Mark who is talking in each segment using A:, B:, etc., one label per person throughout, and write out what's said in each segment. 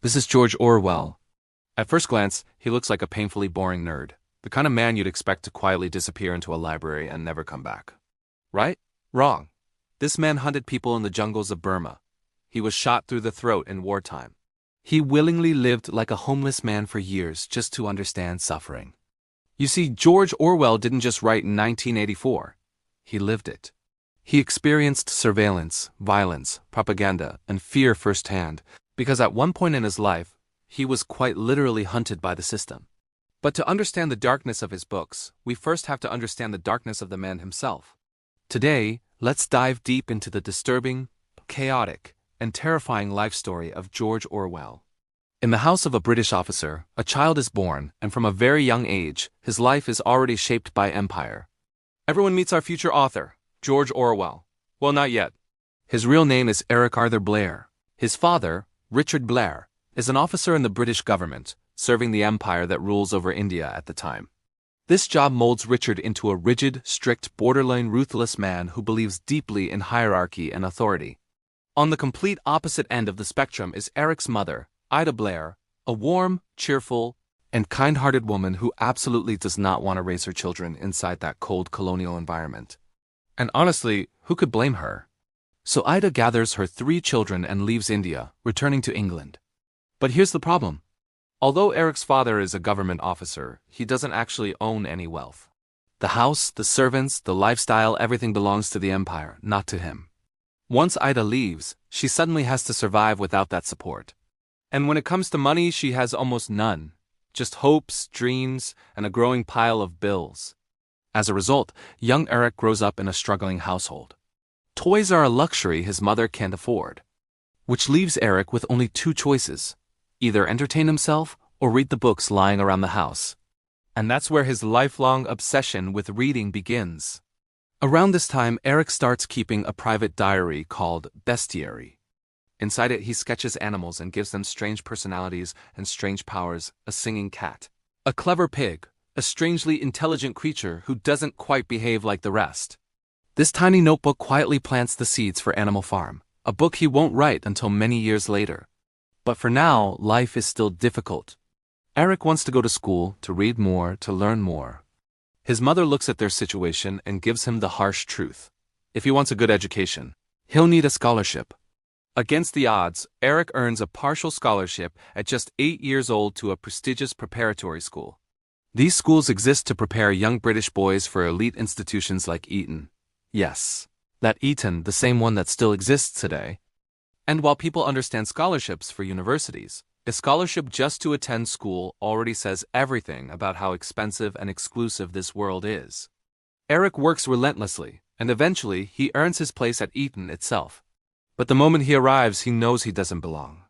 A: This is George Orwell. At first glance, he looks like a painfully boring nerd, the kind of man you'd expect to quietly disappear into a library and never come back. Right? Wrong. This man hunted people in the jungles of Burma. He was shot through the throat in wartime. He willingly lived like a homeless man for years just to understand suffering. You see, George Orwell didn't just write in 1984. He lived it. He experienced surveillance, violence, propaganda, and fear firsthand, because at one point in his life, he was quite literally hunted by the system. But to understand the darkness of his books, we first have to understand the darkness of the man himself. Today, let's dive deep into the disturbing, chaotic, and terrifying life story of George Orwell. In the house of a British officer, a child is born, and from a very young age, his life is already shaped by empire. Everyone meets our future author, George Orwell. Well, not yet. His real name is Eric Arthur Blair. His father, Richard Blair, is an officer in the British government, serving the empire that rules over India at the time. This job molds Richard into a rigid, strict, borderline ruthless man who believes deeply in hierarchy and authority. On the complete opposite end of the spectrum is Eric's mother, Ida Blair, a warm, cheerful, and kind-hearted woman who absolutely does not want to raise her children inside that cold colonial environment. And honestly, who could blame her? So Ida gathers her 3 children and leaves India, returning to England. But here's the problem. Although Eric's father is a government officer, he doesn't actually own any wealth. The house, the servants, the lifestyle, everything belongs to the empire, not to him. Once Ida leaves, she suddenly has to survive without that support. And when it comes to money, she has almost none. Just hopes, dreams, and a growing pile of bills. As a result, young Eric grows up in a struggling household. Toys are a luxury his mother can't afford, which leaves Eric with only 2 choices: either entertain himself or read the books lying around the house. And that's where his lifelong obsession with reading begins. Around this time, Eric starts keeping a private diary called Bestiary. Inside it, he sketches animals and gives them strange personalities and strange powers: a singing cat, a clever pig, a strangely intelligent creature who doesn't quite behave like the rest. This tiny notebook quietly plants the seeds for Animal Farm, a book he won't write until many years later. But for now, life is still difficult. Eric wants to go to school, to read more, to learn more. His mother looks at their situation and gives him the harsh truth. If he wants a good education, he'll need a scholarship. Against the odds, Eric earns a partial scholarship at just 8 years old to a prestigious preparatory school. These schools exist to prepare young British boys for elite institutions like Eton. Yes, that Eton, the same one that still exists today. And while people understand scholarships for universities, a scholarship just to attend school already says everything about how expensive and exclusive this world is. Eric works relentlessly, and eventually he earns his place at Eton itself. But the moment he arrives, he knows he doesn't belong.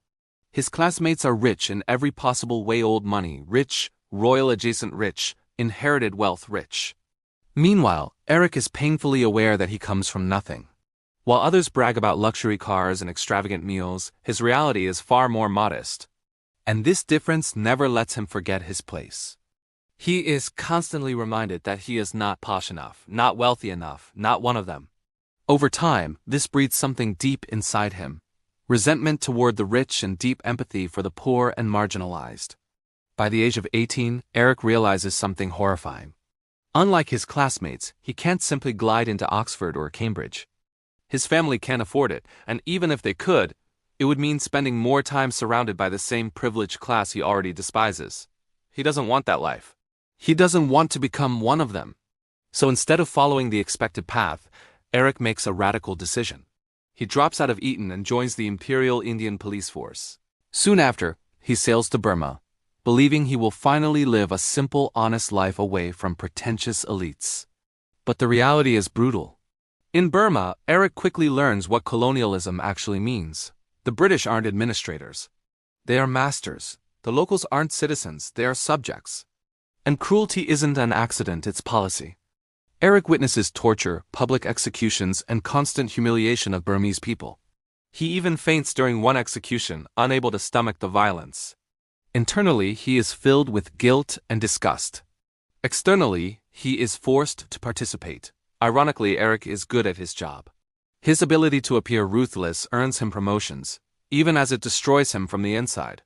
A: His classmates are rich in every possible way: old money, rich, royal adjacent rich, inherited wealth rich. Meanwhile, Eric is painfully aware that he comes from nothing. While others brag about luxury cars and extravagant meals, his reality is far more modest. And this difference never lets him forget his place. He is constantly reminded that he is not posh enough, not wealthy enough, not one of them. Over time, this breeds something deep inside him: resentment toward the rich and deep empathy for the poor and marginalized. By the age of 18, Eric realizes something horrifying. Unlike his classmates, he can't simply glide into Oxford or Cambridge. His family can't afford it, and even if they could, it would mean spending more time surrounded by the same privileged class he already despises. He doesn't want that life. He doesn't want to become one of them. So instead of following the expected path, Eric makes a radical decision. He drops out of Eton and joins the Imperial Indian Police Force. Soon after, he sails to Burma, believing he will finally live a simple, honest life away from pretentious elites. But the reality is brutal. In Burma, Eric quickly learns what colonialism actually means. The British aren't administrators. They are masters. The locals aren't citizens, they are subjects. And cruelty isn't an accident, it's policy. Eric witnesses torture, public executions, and constant humiliation of Burmese people. He even faints during one execution, unable to stomach the violence. Internally, he is filled with guilt and disgust. Externally, he is forced to participate. Ironically, Eric is good at his job. His ability to appear ruthless earns him promotions, even as it destroys him from the inside.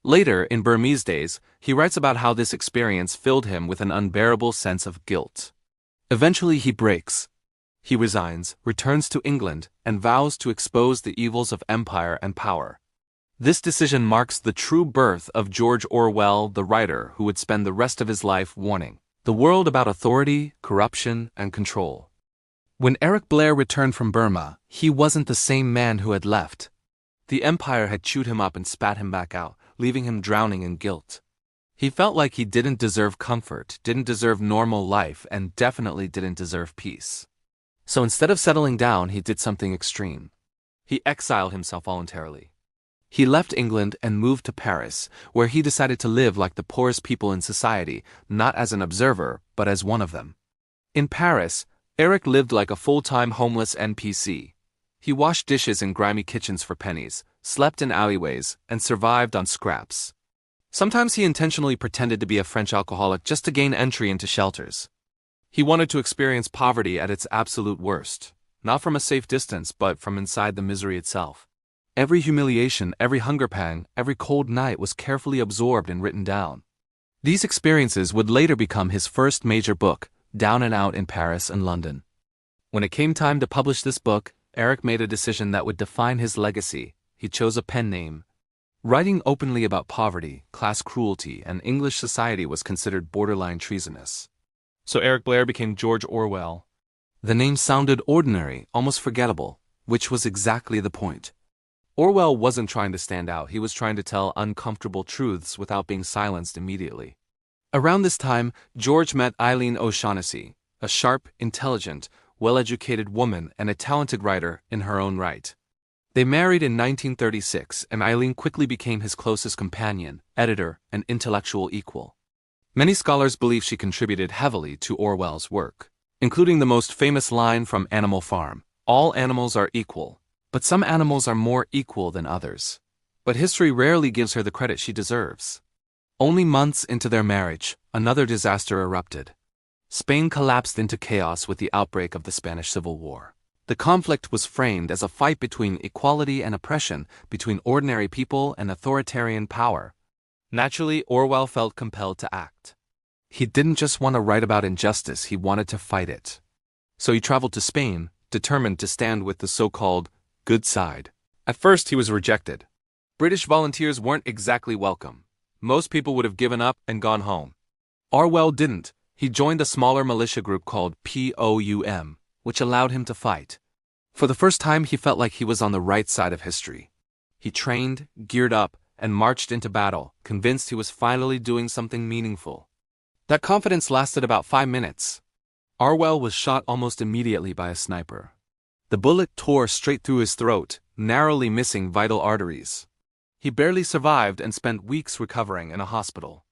A: Later, in Burmese days, he writes about how this experience filled him with an unbearable sense of guilt. Eventually he breaks. He resigns, returns to England, and vows to expose the evils of empire and power. This decision marks the true birth of George Orwell, the writer who would spend the rest of his life warning the world about authority, corruption, and control. When Eric Blair returned from Burma, he wasn't the same man who had left. The empire had chewed him up and spat him back out, leaving him drowning in guilt. He felt like he didn't deserve comfort, didn't deserve normal life, and definitely didn't deserve peace. So instead of settling down, he did something extreme. He exiled himself voluntarily. He left England and moved to Paris, where he decided to live like the poorest people in society, not as an observer, but as one of them. In Paris, Eric lived like a full-time homeless NPC. He washed dishes in grimy kitchens for pennies, slept in alleyways, and survived on scraps. Sometimes he intentionally pretended to be a French alcoholic just to gain entry into shelters. He wanted to experience poverty at its absolute worst, not from a safe distance, but from inside the misery itself. Every humiliation, every hunger pang, every cold night was carefully absorbed and written down. These experiences would later become his first major book, Down and Out in Paris and London. When it came time to publish this book, Eric made a decision that would define his legacy. He chose a pen name. Writing openly about poverty, class cruelty, and English society was considered borderline treasonous. So Eric Blair became George Orwell. The name sounded ordinary, almost forgettable, which was exactly the point. Orwell wasn't trying to stand out, he was trying to tell uncomfortable truths without being silenced immediately. Around this time, George met Eileen O'Shaughnessy, a sharp, intelligent, well-educated woman and a talented writer in her own right. They married in 1936, and Eileen quickly became his closest companion, editor, and intellectual equal. Many scholars believe she contributed heavily to Orwell's work, including the most famous line from Animal Farm, "All animals are equal, but some animals are more equal than others." But history rarely gives her the credit she deserves. Only months into their marriage, another disaster erupted. Spain collapsed into chaos with the outbreak of the Spanish Civil War. The conflict was framed as a fight between equality and oppression, between ordinary people and authoritarian power. Naturally, Orwell felt compelled to act. He didn't just want to write about injustice, he wanted to fight it. So he traveled to Spain, determined to stand with the so-called good side. At first, he was rejected. British volunteers weren't exactly welcome. Most people would have given up and gone home. Orwell didn't. He joined a smaller militia group called POUM, which allowed him to fight. For the first time, he felt like he was on the right side of history. He trained, geared up, and marched into battle, convinced he was finally doing something meaningful. That confidence lasted about 5 minutes. Orwell was shot almost immediately by a sniper. The bullet tore straight through his throat, narrowly missing vital arteries. He barely survived and spent weeks recovering in a hospital.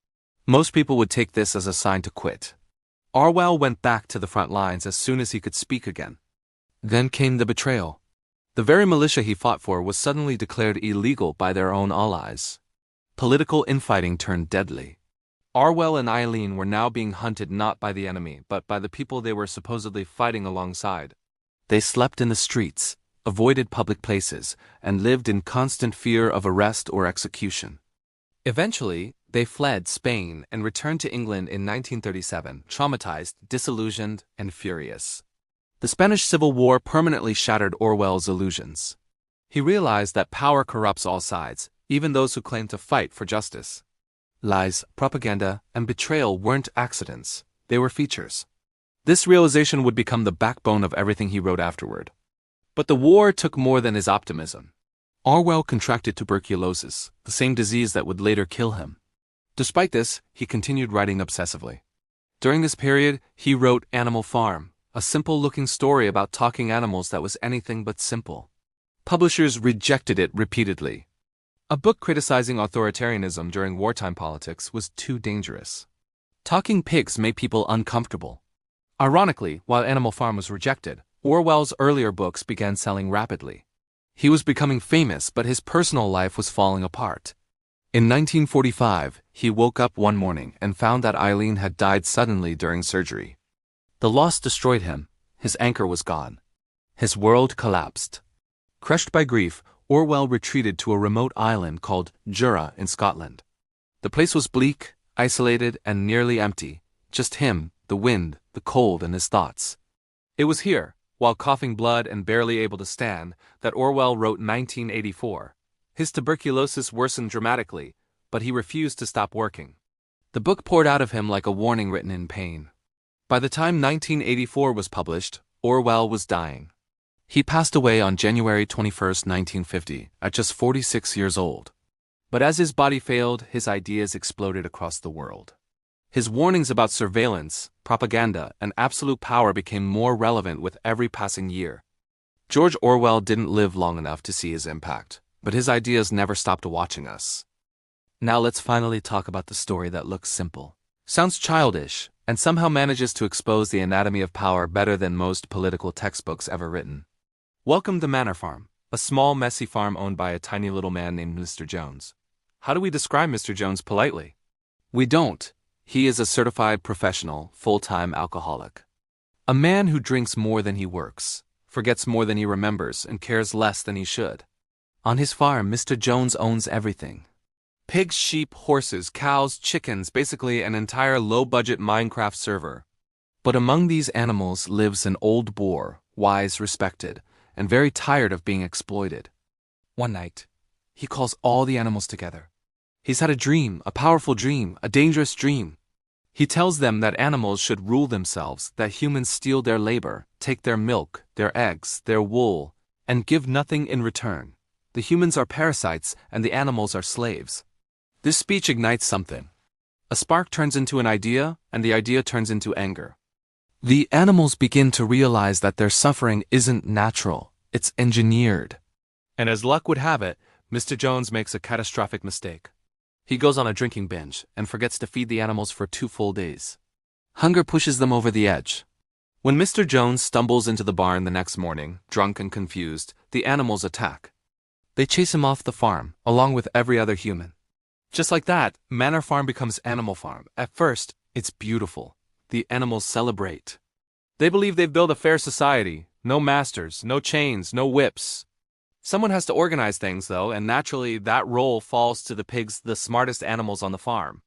A: Most people would take this as a sign to quit. Orwell went back to the front lines as soon as he could speak again. Then came the betrayal. The very militia he fought for was suddenly declared illegal by their own allies. Political infighting turned deadly. Orwell and Eileen were now being hunted not by the enemy, but by the people they were supposedly fighting alongside. They slept in the streets, avoided public places, and lived in constant fear of arrest or execution. Eventually, they fled Spain and returned to England in 1937, traumatized, disillusioned, and furious. The Spanish Civil War permanently shattered Orwell's illusions. He realized that power corrupts all sides, even those who claim to fight for justice. Lies, propaganda, and betrayal weren't accidents, they were features. This realization would become the backbone of everything he wrote afterward. But the war took more than his optimism. Orwell contracted tuberculosis, the same disease that would later kill him. Despite this, he continued writing obsessively. During this period, he wrote Animal Farm, a simple-looking story about talking animals that was anything but simple. Publishers rejected it repeatedly. A book criticizing authoritarianism during wartime politics was too dangerous. Talking pigs made people uncomfortable. Ironically, while Animal Farm was rejected, Orwell's earlier books began selling rapidly. He was becoming famous, but his personal life was falling apart. In 1945, he woke up one morning and found that Eileen had died suddenly during surgery. The loss destroyed him. His anchor was gone. His world collapsed. Crushed by grief, Orwell retreated to a remote island called Jura in Scotland. The place was bleak, isolated, and nearly empty. Just him, the wind, the cold, and his thoughts. It was here, while coughing blood and barely able to stand, that Orwell wrote 1984. His tuberculosis worsened dramatically, but he refused to stop working. The book poured out of him like a warning written in pain. By the time 1984 was published, Orwell was dying. He passed away on January 21, 1950, at just 46 years old. But as his body failed, his ideas exploded across the world. His warnings about surveillance, propaganda, and absolute power became more relevant with every passing year. George Orwell didn't live long enough to see his impact, but his ideas never stopped watching us. Now let's finally talk about the story that looks simple, sounds childish, and somehow manages to expose the anatomy of power better than most political textbooks ever written. Welcome to Manor Farm, a small, messy farm owned by a tiny little man named Mr. Jones. How do we describe Mr. Jones politely? We don't. He is a certified professional, full-time alcoholic. A man who drinks more than he works, forgets more than he remembers, and cares less than he should. On his farm, Mr. Jones owns everything. Pigs, sheep, horses, cows, chickens, basically an entire low-budget Minecraft server. But among these animals lives an old boar, wise, respected, and very tired of being exploited. One night, he calls all the animals together. He's had a dream, a powerful dream, a dangerous dream. He tells them that animals should rule themselves, that humans steal their labor, take their milk, their eggs, their wool, and give nothing in return. The humans are parasites and the animals are slaves. This speech ignites something. A spark turns into an idea, and the idea turns into anger. The animals begin to realize that their suffering isn't natural, it's engineered. And as luck would have it, Mr. Jones makes a catastrophic mistake. He goes on a drinking binge and forgets to feed the animals for 2 full days. Hunger pushes them over the edge. When Mr. Jones stumbles into the barn the next morning, drunk and confused, the animals attack. They chase him off the farm, along with every other human. Just like that, Manor Farm becomes Animal Farm. At first, it's beautiful. The animals celebrate. They believe they've built a fair society. No masters, no chains, no whips. Someone has to organize things, though, and naturally that role falls to the pigs, the smartest animals on the farm.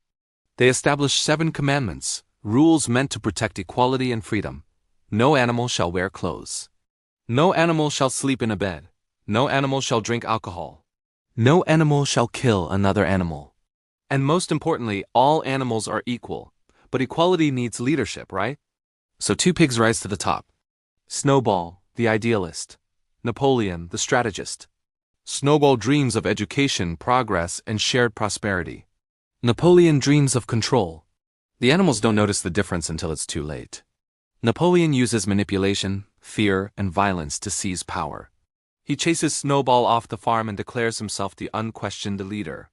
A: They establish 7 commandments, rules meant to protect equality and freedom. No animal shall wear clothes. No animal shall sleep in a bed. No animal shall drink alcohol. No animal shall kill another animal. And most importantly, all animals are equal. But equality needs leadership, right? So 2 pigs rise to the top. Snowball, the idealist. Napoleon, the strategist. Snowball dreams of education, progress, and shared prosperity. Napoleon dreams of control. The animals don't notice the difference until it's too late. Napoleon uses manipulation, fear, and violence to seize power. He chases Snowball off the farm and declares himself the unquestioned leader.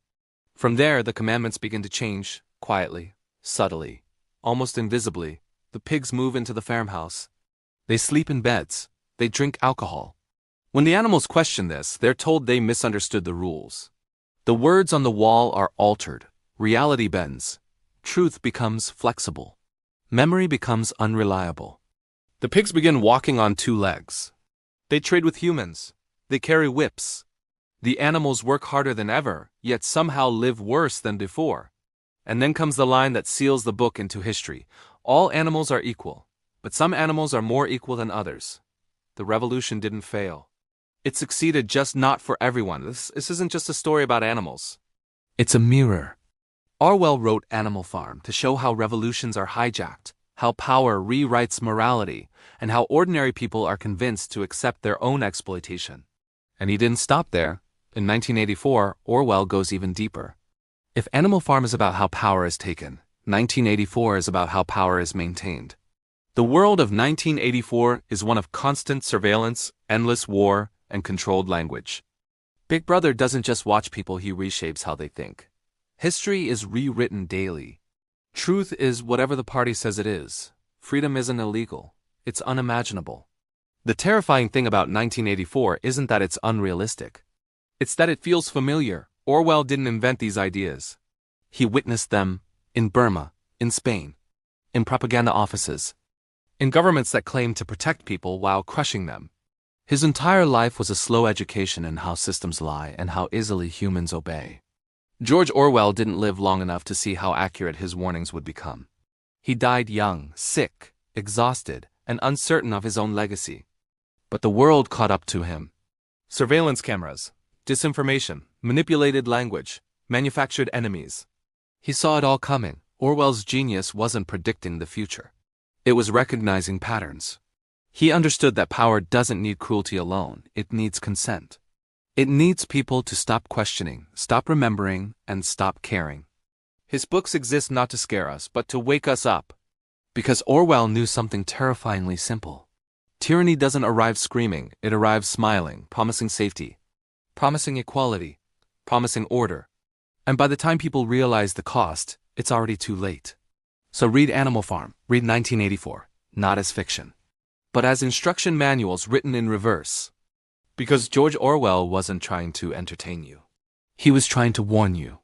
A: From there, the commandments begin to change, quietly, subtly, almost invisibly. The pigs move into the farmhouse. They sleep in beds. They drink alcohol. When the animals question this, they're told they misunderstood the rules. The words on the wall are altered. Reality bends. Truth becomes flexible. Memory becomes unreliable. The pigs begin walking on 2 legs. They trade with humans. They carry whips. The animals work harder than ever, yet somehow live worse than before. And then comes the line that seals the book into history. All animals are equal, but some animals are more equal than others. The revolution didn't fail. It succeeded, just not for everyone. This isn't just a story about animals. It's a mirror. Orwell wrote Animal Farm to show how revolutions are hijacked, how power rewrites morality, and how ordinary people are convinced to accept their own exploitation. And he didn't stop there. In 1984, Orwell goes even deeper. If Animal Farm is about how power is taken, 1984 is about how power is maintained. The world of 1984 is one of constant surveillance, endless war, and controlled language. Big Brother doesn't just watch people, he reshapes how they think. History is rewritten daily. Truth is whatever the party says it is. Freedom isn't illegal. It's unimaginable. The terrifying thing about 1984 isn't that it's unrealistic. It's that it feels familiar. Orwell didn't invent these ideas. He witnessed them in Burma, in Spain, in propaganda offices, in governments that claim to protect people while crushing them. His entire life was a slow education in how systems lie and how easily humans obey. George Orwell didn't live long enough to see how accurate his warnings would become. He died young, sick, exhausted, and uncertain of his own legacy. But the world caught up to him. Surveillance cameras, disinformation, manipulated language, manufactured enemies. He saw it all coming. Orwell's genius wasn't predicting the future. It was recognizing patterns. He understood that power doesn't need cruelty alone, it needs consent. It needs people to stop questioning, stop remembering, and stop caring. His books exist not to scare us, but to wake us up. Because Orwell knew something terrifyingly simple. Tyranny doesn't arrive screaming, it arrives smiling, promising safety, promising equality, promising order. And by the time people realize the cost, it's already too late. So read Animal Farm, read 1984, not as fiction, but as instruction manuals written in reverse. Because George Orwell wasn't trying to entertain you. He was trying to warn you.